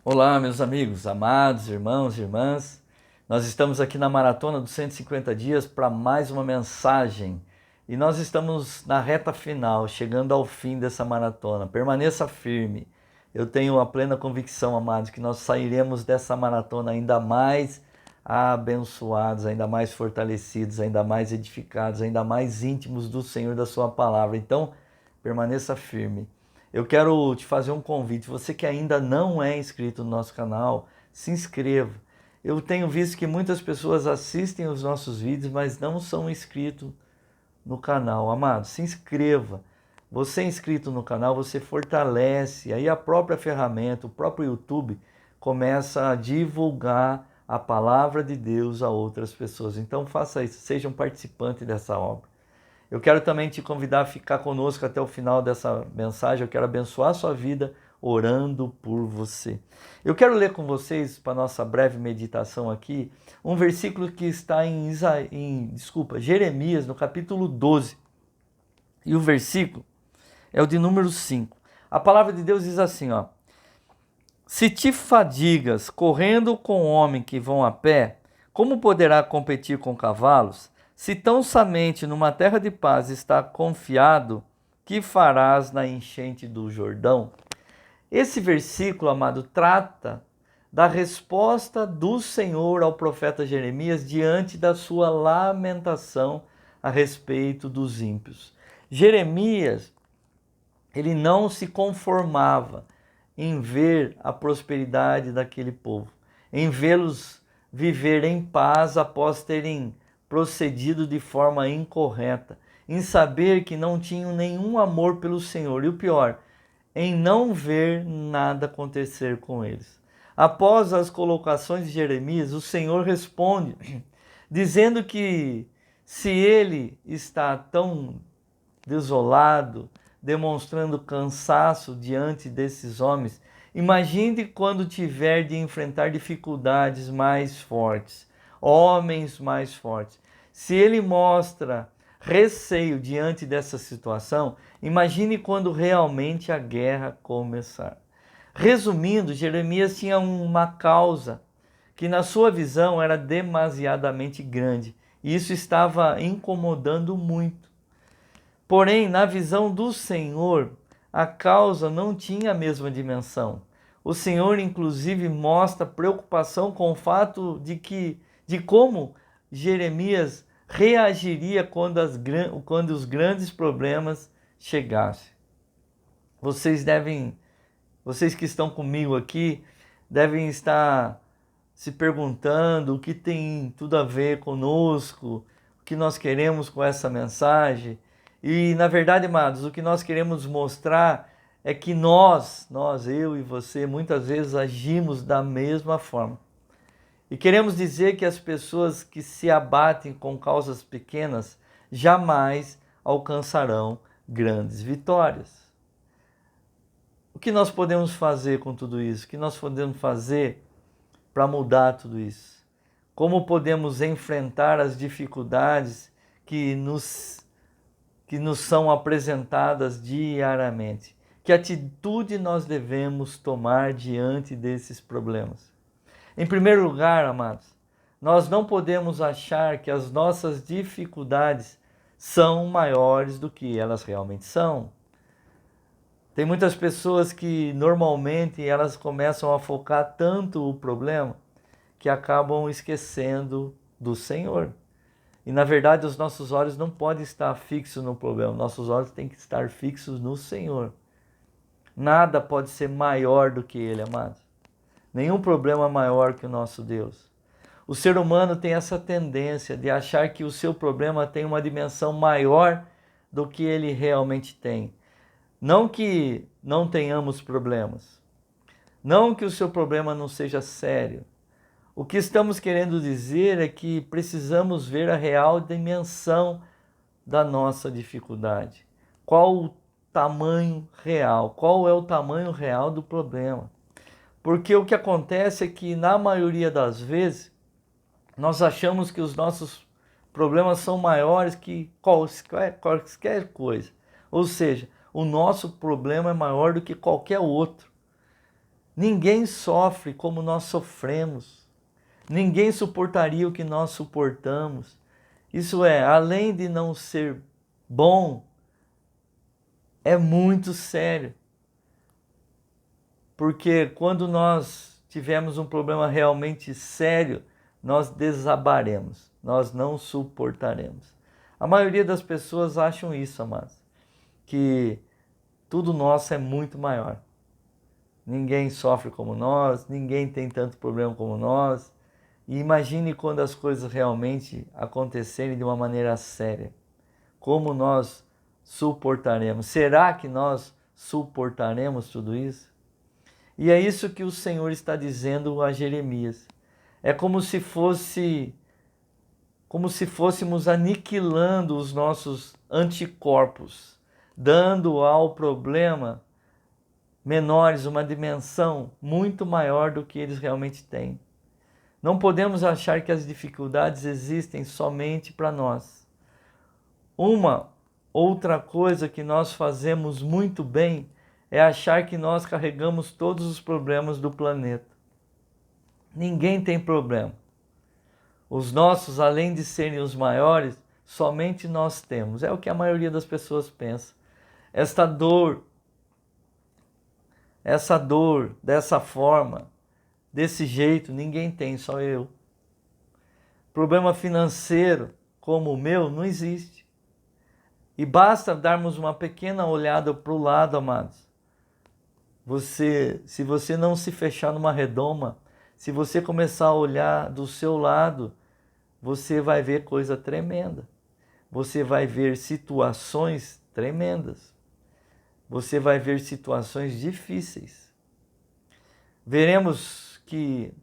Olá, meus amigos, amados, irmãos e irmãs. Nós estamos aqui na maratona dos 150 dias para mais uma mensagem. E nós estamos na reta final, chegando ao fim dessa maratona. Permaneça firme. Eu tenho a plena convicção, amados, que nós sairemos dessa maratona ainda mais abençoados, ainda mais fortalecidos, ainda mais edificados, ainda mais íntimos do Senhor, da sua palavra. Então, permaneça firme. Eu quero te fazer um convite. Você que ainda não é inscrito no nosso canal, se inscreva. Eu tenho visto que muitas pessoas assistem os nossos vídeos, mas não são inscritos no canal. Amado, se inscreva. Você inscrito no canal, você fortalece. Aí a própria ferramenta, o próprio YouTube, começa a divulgar a palavra de Deus a outras pessoas. Então faça isso, seja um participante dessa obra. Eu quero também te convidar a ficar conosco até o final dessa mensagem. Eu quero abençoar a sua vida orando por você. Eu quero ler com vocês, para nossa breve meditação aqui, um versículo que está Jeremias, no capítulo 12. E o versículo é o de número 5. A palavra de Deus diz assim, ó: Se te fadigas correndo com homens que vão a pé, como poderá competir com cavalos? Se tão somente numa terra de paz está confiado, que farás na enchente do Jordão? Esse versículo, amado, trata da resposta do Senhor ao profeta Jeremias diante da sua lamentação a respeito dos ímpios. Jeremias, ele não se conformava em ver a prosperidade daquele povo, em vê-los viver em paz após terem procedido de forma incorreta, em saber que não tinham nenhum amor pelo Senhor, e o pior, em não ver nada acontecer com eles. Após as colocações de Jeremias, o Senhor responde, dizendo que se ele está tão desolado, demonstrando cansaço diante desses homens, imagine quando tiver de enfrentar dificuldades mais fortes, homens mais fortes. Se ele mostra receio diante dessa situação, imagine quando realmente a guerra começar. Resumindo, Jeremias tinha uma causa que na sua visão era demasiadamente grande, e isso estava incomodando muito. Porém, na visão do Senhor, a causa não tinha a mesma dimensão. O Senhor, inclusive, mostra preocupação com o fato de como Jeremias reagiria quando os grandes problemas chegassem. Vocês que estão comigo aqui, devem estar se perguntando o que tem tudo a ver conosco, o que nós queremos com essa mensagem. E, na verdade, amados, o que nós queremos mostrar é que eu e você, muitas vezes agimos da mesma forma. E queremos dizer que as pessoas que se abatem com causas pequenas jamais alcançarão grandes vitórias. O que nós podemos fazer com tudo isso? O que nós podemos fazer para mudar tudo isso? Como podemos enfrentar as dificuldades que nos são apresentadas diariamente? Que atitude nós devemos tomar diante desses problemas? Em primeiro lugar, amados, nós não podemos achar que as nossas dificuldades são maiores do que elas realmente são. Tem muitas pessoas que normalmente elas começam a focar tanto o problema que acabam esquecendo do Senhor. E na verdade os nossos olhos não podem estar fixos no problema, nossos olhos têm que estar fixos no Senhor. Nada pode ser maior do que Ele, amados. Nenhum problema é maior que o nosso Deus. O ser humano tem essa tendência de achar que o seu problema tem uma dimensão maior do que ele realmente tem. Não que não tenhamos problemas, não que o seu problema não seja sério. O que estamos querendo dizer é que precisamos ver a real dimensão da nossa dificuldade. Qual o tamanho real? Qual é o tamanho real do problema? Porque o que acontece é que, na maioria das vezes, nós achamos que os nossos problemas são maiores que qualquer coisa. Ou seja, o nosso problema é maior do que qualquer outro. Ninguém sofre como nós sofremos. Ninguém suportaria o que nós suportamos. Isso é, além de não ser bom, é muito sério. Porque quando nós tivermos um problema realmente sério, nós desabaremos, nós não suportaremos. A maioria das pessoas acham isso, amados, que tudo nosso é muito maior. Ninguém sofre como nós, ninguém tem tanto problema como nós. E imagine quando as coisas realmente acontecerem de uma maneira séria. Como nós suportaremos? Será que nós suportaremos tudo isso? E é isso que o Senhor está dizendo a Jeremias. É como se fôssemos aniquilando os nossos anticorpos, dando ao problema menores uma dimensão muito maior do que eles realmente têm. Não podemos achar que as dificuldades existem somente para nós. Uma outra coisa que nós fazemos muito bem é achar que nós carregamos todos os problemas do planeta. Ninguém tem problema. Os nossos, além de serem os maiores, somente nós temos. É o que a maioria das pessoas pensa. Essa dor, dessa forma, desse jeito, ninguém tem, só eu. Problema financeiro como o meu não existe. E basta darmos uma pequena olhada para o lado, amados. Se você não se fechar numa redoma, se você começar a olhar do seu lado, você vai ver coisa tremenda. Você vai ver situações tremendas. Você vai ver situações difíceis. Veremos que...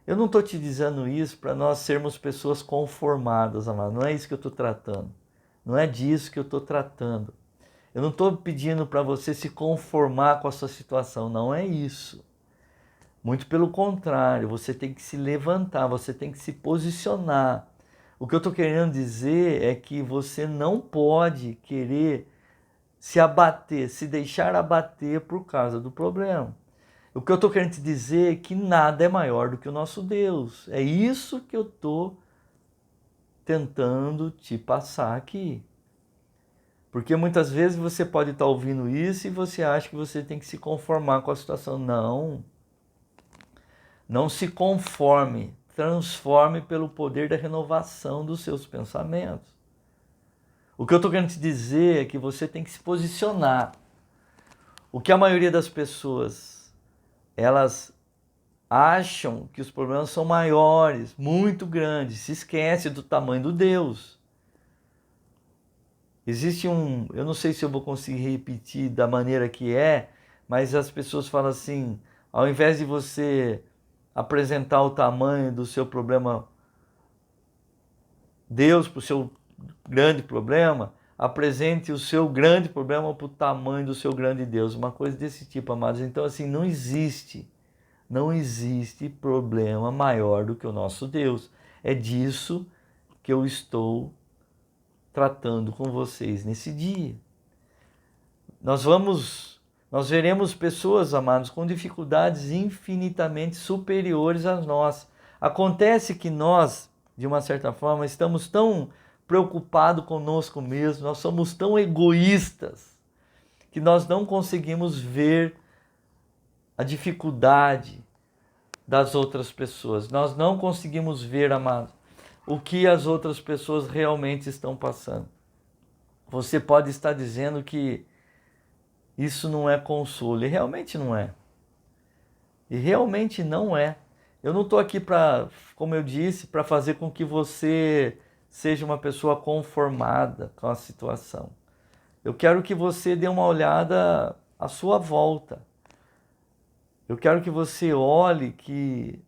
Eu não estou te dizendo isso para nós sermos pessoas conformadas, amado. Não é isso que eu estou tratando. Não é disso que eu estou tratando. Eu não estou pedindo para você se conformar com a sua situação. Não é isso. Muito pelo contrário, você tem que se levantar, você tem que se posicionar. O que eu estou querendo dizer é que você não pode querer se abater, se deixar abater por causa do problema. O que eu estou querendo te dizer é que nada é maior do que o nosso Deus. É isso que eu estou tentando te passar aqui. Porque muitas vezes você pode estar ouvindo isso e você acha que você tem que se conformar com a situação. Não. Não se conforme. Transforme pelo poder da renovação dos seus pensamentos. O que eu estou querendo te dizer é que você tem que se posicionar. O que a maioria das pessoas, elas acham que os problemas são maiores, muito grandes, se esquece do tamanho do Deus. Existe eu não sei se eu vou conseguir repetir da maneira que é, mas as pessoas falam assim, ao invés de você apresentar o tamanho do seu problema, Deus para o seu grande problema, apresente o seu grande problema para o tamanho do seu grande Deus. Uma coisa desse tipo, amados. Então, assim, não existe problema maior do que o nosso Deus. É disso que eu estou tratando com vocês nesse dia. Nós veremos pessoas, amados, com dificuldades infinitamente superiores às nossas. Acontece que nós, de uma certa forma, estamos tão preocupados conosco mesmo, nós somos tão egoístas, que nós não conseguimos ver a dificuldade das outras pessoas. Nós não conseguimos ver, amados, o que as outras pessoas realmente estão passando. Você pode estar dizendo que isso não é consolo, e realmente não é. E realmente não é. Eu não estou aqui para, como eu disse, para fazer com que você seja uma pessoa conformada com a situação. Eu quero que você dê uma olhada à sua volta. Eu quero que você olhe que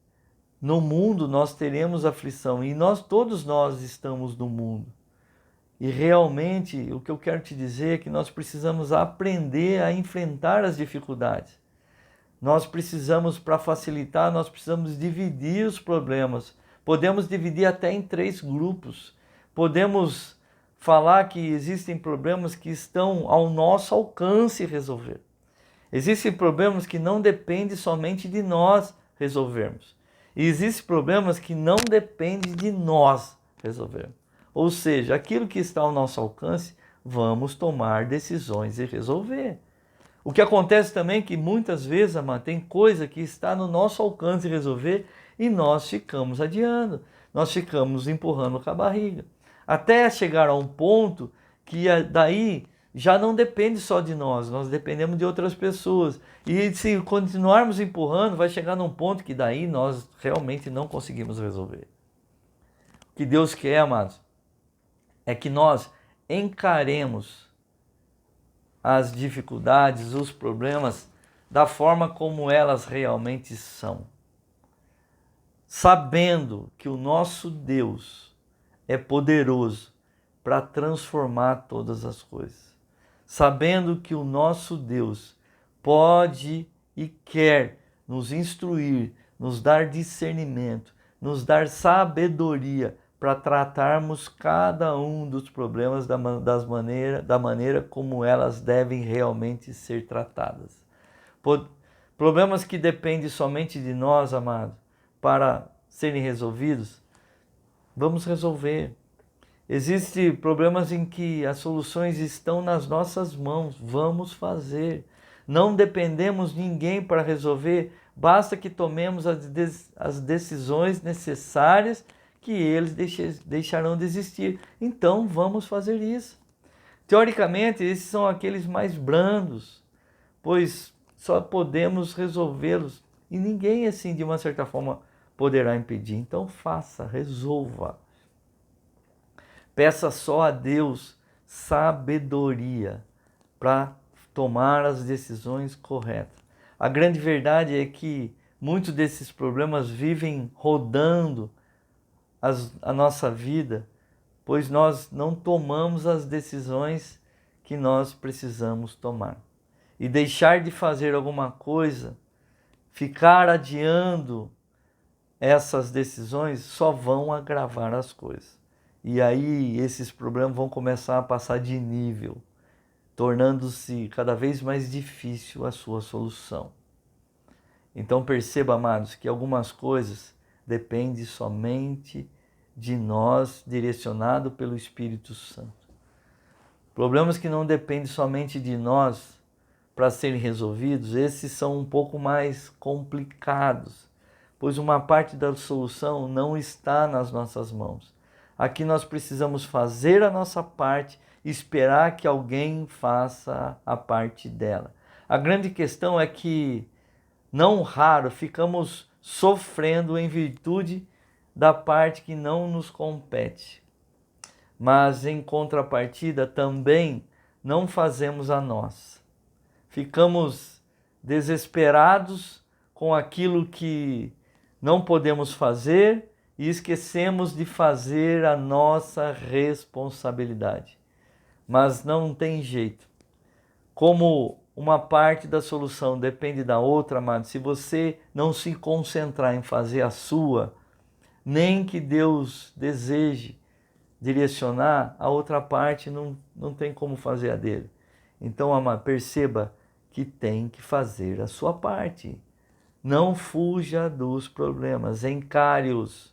no mundo nós teremos aflição e todos nós estamos no mundo. E realmente o que eu quero te dizer é que nós precisamos aprender a enfrentar as dificuldades. Nós precisamos, para facilitar, nós precisamos dividir os problemas. Podemos dividir até em 3 grupos. Podemos falar que existem problemas que estão ao nosso alcance resolver. Existem problemas que não dependem somente de nós resolvermos. E existem problemas que não dependem de nós resolvermos. Ou seja, aquilo que está ao nosso alcance, vamos tomar decisões e resolver. O que acontece também é que muitas vezes, amado, tem coisa que está no nosso alcance resolver e nós ficamos adiando, nós ficamos empurrando com a barriga. Até chegar a um ponto que daí já não depende só de nós dependemos de outras pessoas. E se continuarmos empurrando, vai chegar num ponto que daí nós realmente não conseguimos resolver. O que Deus quer, amados, é que nós encaremos as dificuldades, os problemas, da forma como elas realmente são. Sabendo que o nosso Deus é poderoso para transformar todas as coisas. Sabendo que o nosso Deus pode e quer nos instruir, nos dar discernimento, nos dar sabedoria para tratarmos cada um dos problemas da maneira como elas devem realmente ser tratadas. Problemas que dependem somente de nós, amados, para serem resolvidos, vamos resolver. Existem problemas em que as soluções estão nas nossas mãos, vamos fazer. Não dependemos de ninguém para resolver, basta que tomemos as decisões necessárias que eles deixarão de existir. Então vamos fazer isso. Teoricamente, esses são aqueles mais brandos, pois só podemos resolvê-los e ninguém, assim, de uma certa forma, poderá impedir. Então faça, resolva. Peça só a Deus sabedoria para tomar as decisões corretas. A grande verdade é que muitos desses problemas vivem rodando a nossa vida, pois nós não tomamos as decisões que nós precisamos tomar. E deixar de fazer alguma coisa, ficar adiando essas decisões, só vão agravar as coisas. E aí esses problemas vão começar a passar de nível, tornando-se cada vez mais difícil a sua solução. Então perceba, amados, que algumas coisas dependem somente de nós, direcionado pelo Espírito Santo. Problemas que não dependem somente de nós para serem resolvidos, esses são um pouco mais complicados, pois uma parte da solução não está nas nossas mãos. Aqui nós precisamos fazer a nossa parte e esperar que alguém faça a parte dela. A grande questão é que, não raro, ficamos sofrendo em virtude da parte que não nos compete. Mas, em contrapartida, também não fazemos a nossa. Ficamos desesperados com aquilo que não podemos fazer e esquecemos de fazer a nossa responsabilidade. Mas não tem jeito. Como uma parte da solução depende da outra, amado, se você não se concentrar em fazer a sua, nem que Deus deseje direcionar, a outra parte não tem como fazer a dele. Então, amado, perceba que tem que fazer a sua parte. Não fuja dos problemas, encare-os.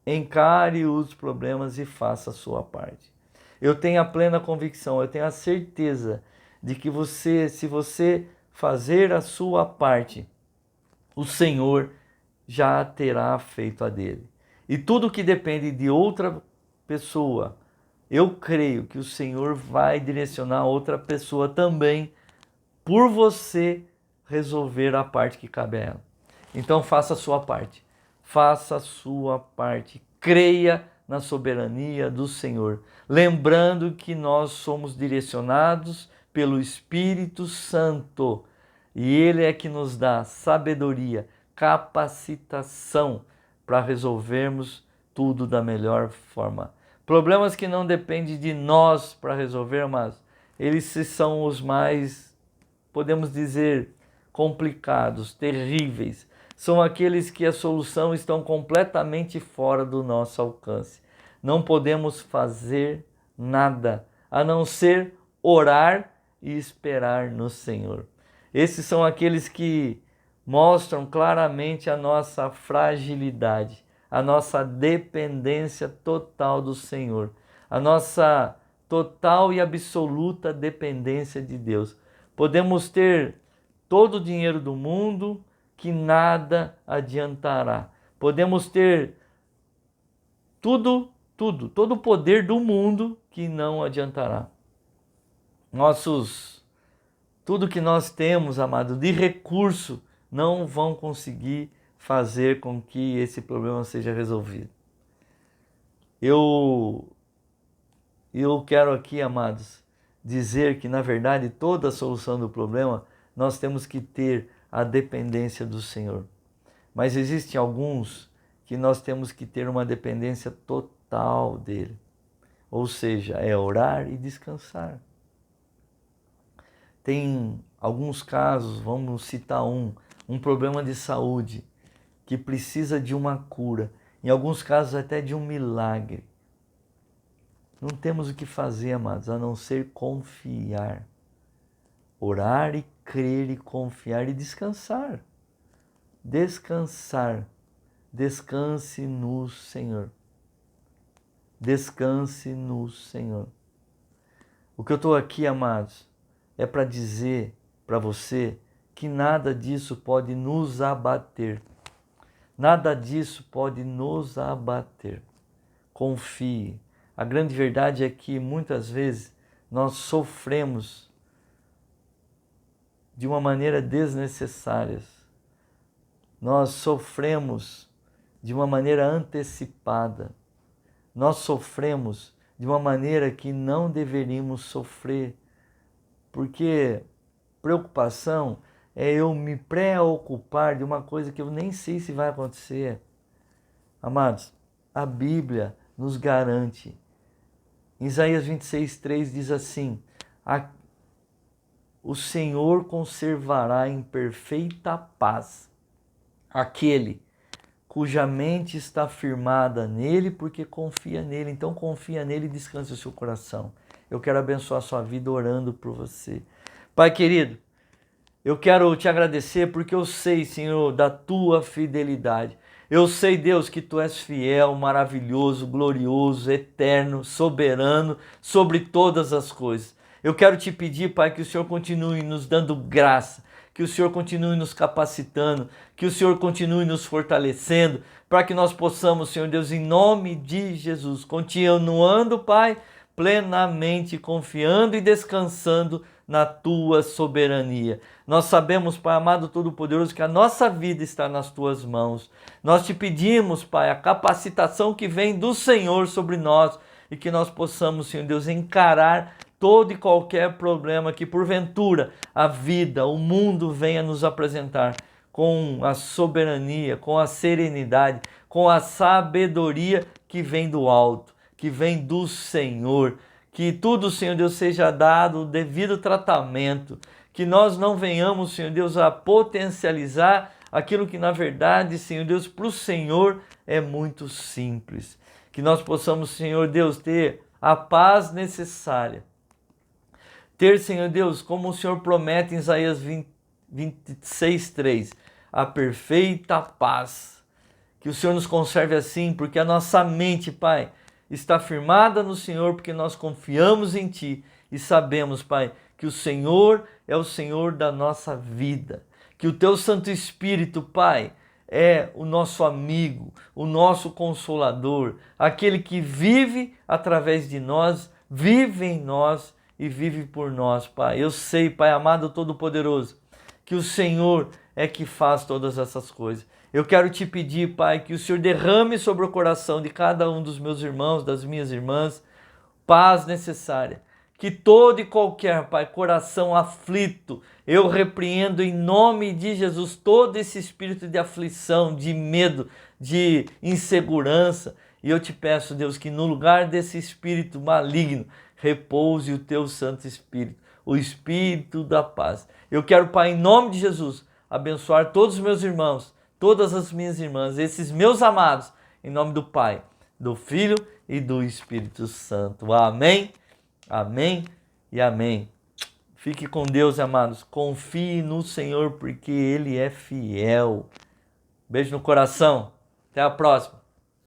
Encare os problemas e faça a sua parte. Eu tenho a plena convicção, eu tenho a certeza de que se você fazer a sua parte, o Senhor já terá feito a dele. E tudo que depende de outra pessoa, eu creio que o Senhor vai direcionar outra pessoa também por você resolver a parte que cabe a ela. Então faça a sua parte. Faça a sua parte. Creia na soberania do Senhor. Lembrando que nós somos direcionados pelo Espírito Santo. E Ele é que nos dá sabedoria, capacitação para resolvermos tudo da melhor forma. Problemas que não dependem de nós para resolver, mas eles são os mais, podemos dizer, complicados, terríveis. São aqueles que a solução estão completamente fora do nosso alcance. Não podemos fazer nada, a não ser orar e esperar no Senhor. Esses são aqueles que mostram claramente a nossa fragilidade, a nossa dependência total do Senhor, a nossa total e absoluta dependência de Deus. Podemos ter todo o dinheiro do mundo, que nada adiantará. Podemos ter todo o poder do mundo, que não adiantará. Tudo que nós temos, amado, de recurso, não vão conseguir fazer com que esse problema seja resolvido. Eu quero aqui, amados, dizer que, na verdade, toda a solução do problema, nós temos que ter a dependência do Senhor. Mas existem alguns que nós temos que ter uma dependência total dele. Ou seja, é orar e descansar. Tem alguns casos, vamos citar um problema de saúde que precisa de uma cura, em alguns casos até de um milagre. Não temos o que fazer, amados, a não ser confiar. Orar e crer e confiar e descansar. Descansar. Descanse no Senhor. Descanse no Senhor. O que eu estou aqui, amados, é para dizer para você que nada disso pode nos abater. Nada disso pode nos abater. Confie. A grande verdade é que muitas vezes nós sofremos de uma maneira desnecessária. Nós sofremos de uma maneira antecipada. Nós sofremos de uma maneira que não deveríamos sofrer. Porque preocupação é eu me preocupar de uma coisa que eu nem sei se vai acontecer. Amados, a Bíblia nos garante. Em Isaías 26:3 diz assim: o Senhor conservará em perfeita paz aquele cuja mente está firmada nele, porque confia nele. Então confia nele e descanse o seu coração. Eu quero abençoar a sua vida orando por você. Pai querido, eu quero te agradecer porque eu sei, Senhor, da tua fidelidade. Eu sei, Deus, que tu és fiel, maravilhoso, glorioso, eterno, soberano sobre todas as coisas. Eu quero te pedir, Pai, que o Senhor continue nos dando graça, que o Senhor continue nos capacitando, que o Senhor continue nos fortalecendo, para que nós possamos, Senhor Deus, em nome de Jesus, continuando, Pai, plenamente confiando e descansando na tua soberania. Nós sabemos, Pai amado todo-poderoso, que a nossa vida está nas tuas mãos. Nós te pedimos, Pai, a capacitação que vem do Senhor sobre nós e que nós possamos, Senhor Deus, encarar todo e qualquer problema que porventura a vida, o mundo venha nos apresentar com a soberania, com a serenidade, com a sabedoria que vem do alto, que vem do Senhor. Que tudo, Senhor Deus, seja dado o devido tratamento, que nós não venhamos, Senhor Deus, a potencializar aquilo que na verdade, Senhor Deus, para o Senhor é muito simples. Que nós possamos, Senhor Deus, ter a paz necessária. Ter, Senhor Deus, como o Senhor promete em Isaías 26:3, a perfeita paz. Que o Senhor nos conserve assim, porque a nossa mente, Pai, está firmada no Senhor, porque nós confiamos em Ti e sabemos, Pai, que o Senhor é o Senhor da nossa vida. Que o Teu Santo Espírito, Pai, é o nosso amigo, o nosso consolador, aquele que vive através de nós, vive em nós e vive por nós, Pai. Eu sei, Pai amado todo-poderoso, que o Senhor é que faz todas essas coisas. Eu quero te pedir, Pai, que o Senhor derrame sobre o coração de cada um dos meus irmãos, das minhas irmãs, paz necessária. Que todo e qualquer, Pai, coração aflito, eu repreendo em nome de Jesus todo esse espírito de aflição, de medo, de insegurança. E eu te peço, Deus, que no lugar desse espírito maligno, repouse o Teu Santo Espírito, o Espírito da paz. Eu quero, Pai, em nome de Jesus, abençoar todos os meus irmãos, todas as minhas irmãs, esses meus amados, em nome do Pai, do Filho e do Espírito Santo. Amém, amém e amém. Fique com Deus, amados. Confie no Senhor, porque Ele é fiel. Beijo no coração. Até a próxima.